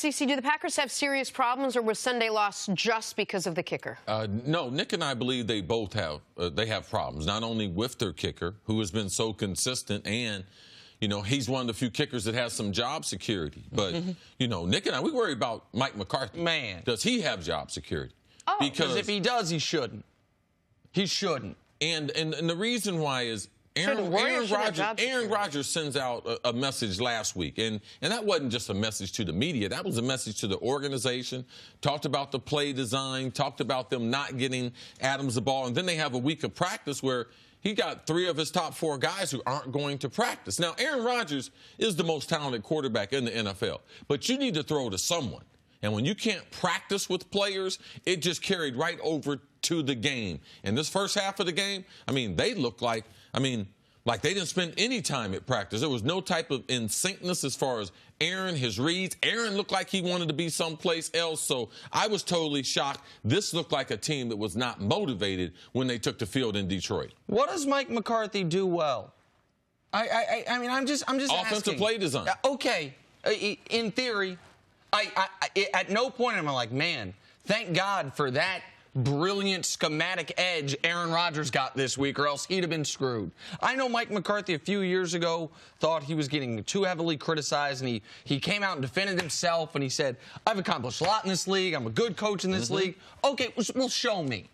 CC, do the Packers have serious problems, or was Sunday loss just because of the kicker? No, Nick and I believe they both have problems, not only with their kicker, who has been so consistent, and, you know, he's one of the few kickers that has some job security. But, you know, Nick and I, we worry about Mike McCarthy. Man. Does he have job security? Oh. Because if he does, he shouldn't. He shouldn't. And the reason why is Aaron Rodgers sends out a message last week, and that wasn't just a message to the media. That was a message to the organization, talked about the play design, talked about them not getting Adams the ball, and then they have a week of practice where he got 3 of his top 4 guys who aren't going to practice. Now, Aaron Rodgers is the most talented quarterback in the NFL, but you need to throw to someone. And when you can't practice with players, it just carried right over to the game. And this first half of the game, I mean, they looked like they didn't spend any time at practice. There was no type of in-syncness as far as Aaron, his reads. Aaron looked like he wanted to be someplace else, so I was totally shocked. This looked like a team that was not motivated when they took the field in Detroit. What does Mike McCarthy do well? I mean, I'm just offensive asking. Play design. Okay, in theory, at no point am I like, man, thank God for that brilliant schematic edge Aaron Rodgers got this week, or else he'd have been screwed. I know Mike McCarthy a few years ago thought he was getting too heavily criticized, and he came out and defended himself, and he said, I've accomplished a lot in this league. I'm a good coach in this league. Okay, well, show me.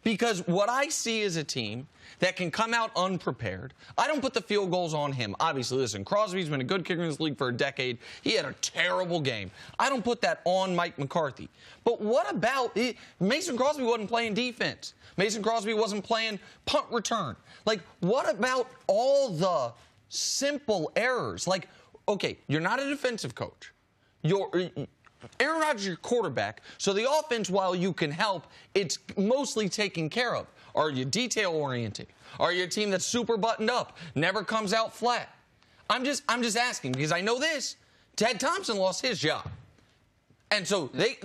Because what I see is a team that can come out unprepared. I don't put the field goals on him. Obviously, listen, Crosby's been a good kicker in this league for a decade. He had a terrible game. I don't put that on Mike McCarthy. But what about it? Mason Crosby wasn't playing defense. Mason Crosby wasn't playing punt return. Like, what about all the simple errors? Like, okay, you're not a defensive coach. Aaron Rodgers is your quarterback, so the offense, while you can help, it's mostly taken care of. Are you detail-oriented? Are you a team that's super buttoned up, never comes out flat? I'm just asking, because I know this. Ted Thompson lost his job. And so they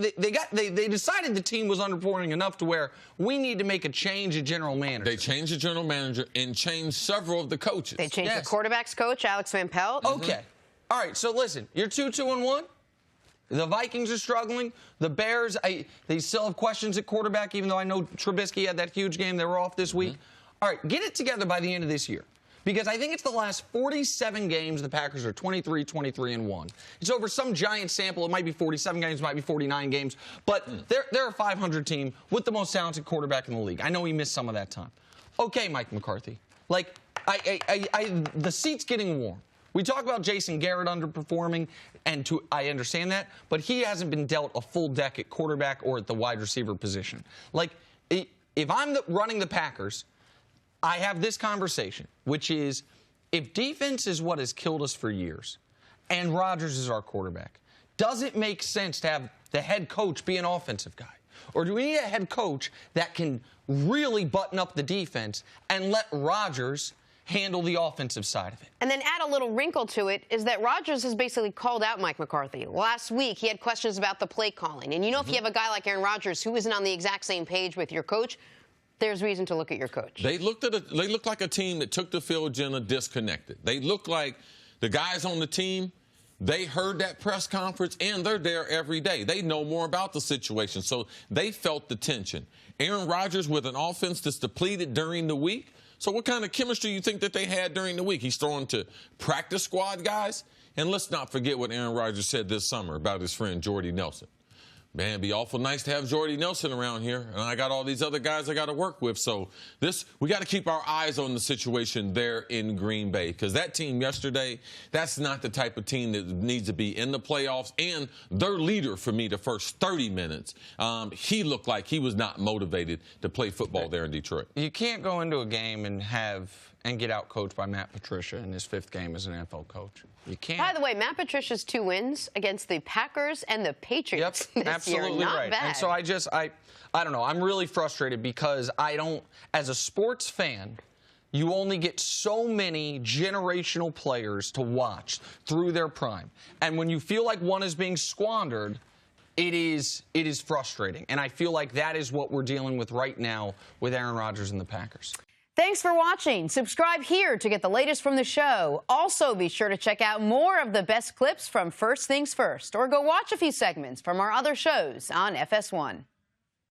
decided the team was underperforming enough to where we need to make a change at general manager. They changed the general manager and changed several of the coaches. They changed the quarterback's coach, Alex Van Pelt. Okay. All right, so listen, you're 2-2-1. The Vikings are struggling. The Bears, they still have questions at quarterback, even though I know Trubisky had that huge game. They were off this week. All right, get it together by the end of this year. Because I think it's the last 47 games the Packers are 23-1. It's over some giant sample. It might be 47 games, it might be 49 games. But they're a 500 team with the most talented quarterback in the league. I know he missed some of that time. Okay, Mike McCarthy. Like, the seat's getting warm. We talk about Jason Garrett underperforming, and I understand that, but he hasn't been dealt a full deck at quarterback or at the wide receiver position. Like, if I'm running the Packers, I have this conversation, which is, if defense is what has killed us for years, and Rodgers is our quarterback, does it make sense to have the head coach be an offensive guy? Or do we need a head coach that can really button up the defense and let Rodgers handle the offensive side of it? And then add a little wrinkle to it is that Rodgers has basically called out Mike McCarthy. Last week, he had questions about the play calling. And you know, if you have a guy like Aaron Rodgers who isn't on the exact same page with your coach, there's reason to look at your coach. They looked like a team that took the field, Jenna, disconnected. They looked like the guys on the team, they heard that press conference, and they're there every day. They know more about the situation, so they felt the tension. Aaron Rodgers with an offense that's depleted during the week. So what kind of chemistry do you think that they had during the week? He's throwing to practice squad guys. And let's not forget what Aaron Rodgers said this summer about his friend Jordy Nelson. Man, it'd be awful nice to have Jordy Nelson around here, and I got all these other guys I got to work with. So we got to keep our eyes on the situation there in Green Bay, because that team yesterday, that's not the type of team that needs to be in the playoffs. And their leader, for me, the first 30 minutes, he looked like he was not motivated to play football there in Detroit. You can't go into a game and get out-coached by Matt Patricia in his 5th game as an NFL coach. You can't. By the way, Matt Patricia's 2 wins against the Packers and the Patriots this absolutely year. Not right. bad. And so I don't know. I'm really frustrated because as a sports fan, you only get so many generational players to watch through their prime. And when you feel like one is being squandered, it is frustrating. And I feel like that is what we're dealing with right now with Aaron Rodgers and the Packers. Thanks for watching. Subscribe here to get the latest from the show. Also, be sure to check out more of the best clips from First Things First, or go watch a few segments from our other shows on FS1.